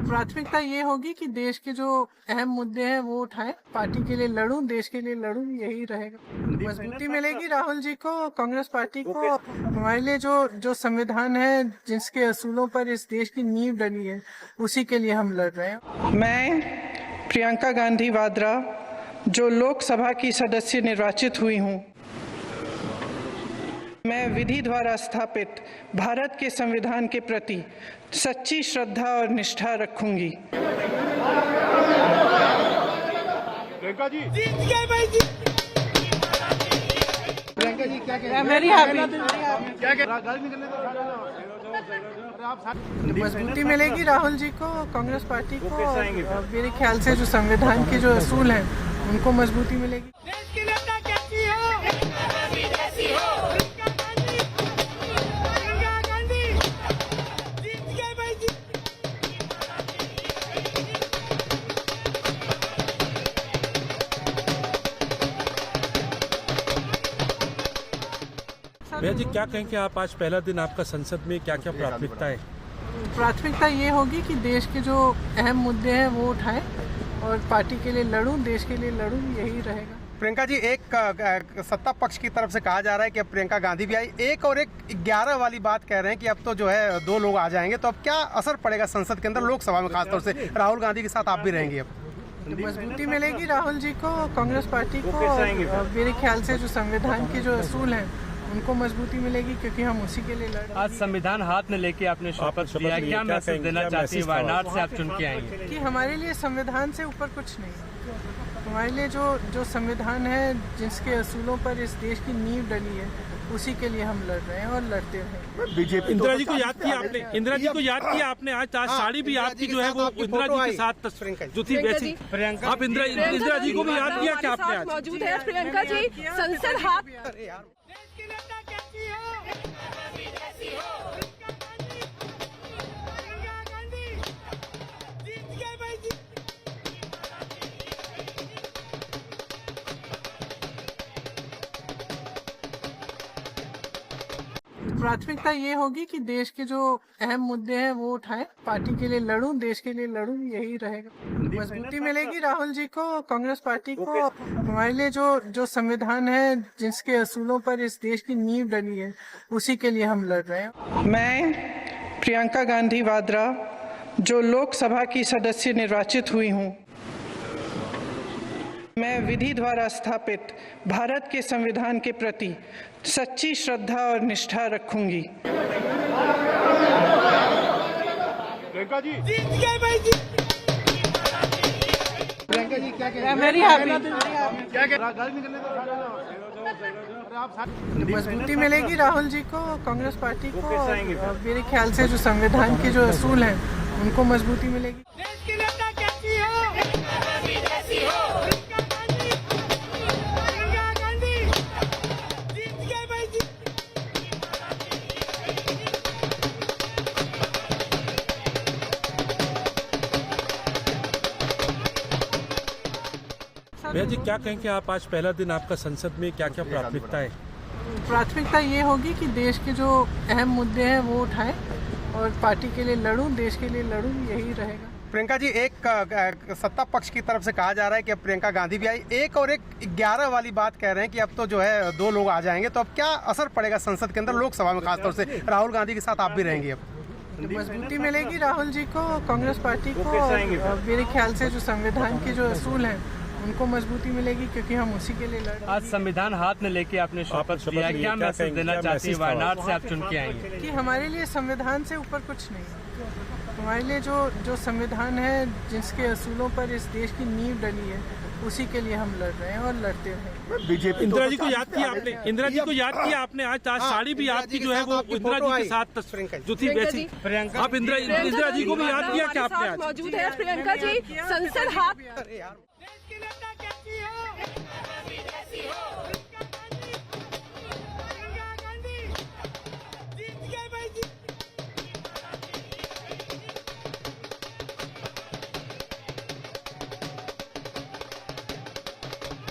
प्राथमिकता ये होगी कि देश के जो अहम मुद्दे हैं वो उठाएं, पार्टी के लिए लड़ूं, देश के लिए लड़ूं, यही रहेगा। मजबूती मिलेगी राहुल जी को, कांग्रेस पार्टी को। हमारे लिए जो संविधान है, जिसके असूलों पर इस देश की नींव डली है, उसी के लिए हम लड़ रहे हैं। मैं प्रियंका गांधी वाड्रा, जो लोकसभा की सदस्य निर्वाचित हुई हूँ, मैं विधि द्वारा स्थापित भारत के संविधान के प्रति सच्ची श्रद्धा और निष्ठा रखूंगी। प्रियंका जी क्या कह मजबूती मिलेगी राहुल जी को, कांग्रेस पार्टी को। मेरे ख्याल से जो संविधान के जो असूल हैं उनको मजबूती मिलेगी। भैया जी क्या कहेंगे आप, आज पहला दिन आपका संसद में, क्या क्या प्राथमिकता है? प्राथमिकता ये होगी कि देश के जो अहम मुद्दे हैं वो उठाएं और पार्टी के लिए लड़ूं, देश के लिए लड़ूं, यही रहेगा। प्रियंका जी, एक सत्ता पक्ष की तरफ से कहा जा रहा है कि अब प्रियंका गांधी भी आई, एक 11 वाली बात कह रहे हैं कि अब तो जो है 2 लोग आ जाएंगे, तो अब क्या असर पड़ेगा संसद के अंदर, लोकसभा में खासतौर से राहुल गांधी के साथ आप भी रहेंगे? अब मजबूती मिलेगी राहुल जी को, कांग्रेस पार्टी को। मेरे ख्याल से जो संविधान के जो असूल हैं उनको मजबूती मिलेगी, क्योंकि हम उसी के लिए लड़ रहे हैं। आज संविधान हाथ में लेके आपने शपथ लिया, क्या मैसेज देना चाहती है? वायनाड से आप चुन के आएंगे कि हमारे लिए संविधान से ऊपर कुछ नहीं है। हमारे लिए जो संविधान है, जिसके असूलों पर इस देश की नींव डली है, उसी के लिए हम लड़ रहे हैं और लड़ते रहेंगे। बीजेपी इंदिरा जी को याद किया आपने, इंदिरा जी को याद किया आपने, आज साड़ी भी आपकी जो है वो इंदिरा जी के साथ जो थी वैसी। प्रियंका आप इंदिरा जी को भी याद किया क्या आपने? आज मौजूद है प्रियंका जी, संसद हाथ। प्राथमिकता ये होगी कि देश के जो अहम मुद्दे हैं वो उठाएं, पार्टी के लिए लड़ूं, देश के लिए लड़ूं, यही रहेगा। मजबूती मिलेगी राहुल जी को, कांग्रेस पार्टी को। हमारे लिए जो संविधान है, जिसके असूलों पर इस देश की नींव डली है, उसी के लिए हम लड़ रहे हैं। मैं प्रियंका गांधी वाड्रा, जो लोकसभा की सदस्य निर्वाचित हुई हूँ, मैं विधि द्वारा स्थापित भारत के संविधान के प्रति सच्ची श्रद्धा और निष्ठा रखूंगी। प्रियंका जी क्या मजबूती मिलेगी राहुल जी को, कांग्रेस पार्टी को। मेरे ख्याल से जो संविधान के जो असूल हैं उनको मजबूती मिलेगी। भैया जी क्या कहेंगे आप, आज पहला दिन आपका संसद में, क्या क्या प्राथमिकता है? प्राथमिकता ये होगी कि देश के जो अहम मुद्दे हैं वो उठाएं और पार्टी के लिए लड़ूं, देश के लिए लड़ूं, यही रहेगा। प्रियंका जी, एक सत्ता पक्ष की तरफ से कहा जा रहा है कि अब प्रियंका गांधी भी आई, एक 11 वाली बात कह रहे हैं कि अब तो जो है 2 लोग आ जाएंगे, तो अब क्या असर पड़ेगा संसद के अंदर, लोकसभा में खासतौर से राहुल गांधी के साथ आप भी रहेंगे? अब मजबूती मिलेगी राहुल जी को, कांग्रेस पार्टी को। मेरे ख्याल से जो संविधान के जो असूल हैं उनको मजबूती मिलेगी, क्योंकि हम उसी के लिए लड़ रहे हैं। आज संविधान हाथ में लेके आपने शपथ लिया, क्या मैसेज देना चाहती है? वायनाड से आप चुन के आएंगे कि हमारे लिए संविधान से ऊपर कुछ नहीं है। हमारे लिए जो संविधान है, जिसके असूलों पर इस देश की नींव डली है, उसी के लिए हम लड़ रहे हैं और लड़ते रहेंगे। बीजेपी इंदिरा जी को याद किया आपने, इंदिरा जी को याद किया आपने, आज साड़ी भी आपकी जो है वो इंदिरा जी के साथ जो थी वैसी। प्रियंका आप इंदिरा जी को भी याद किया क्या आपने? आज मौजूद है प्रियंका जी, संसद हाथ।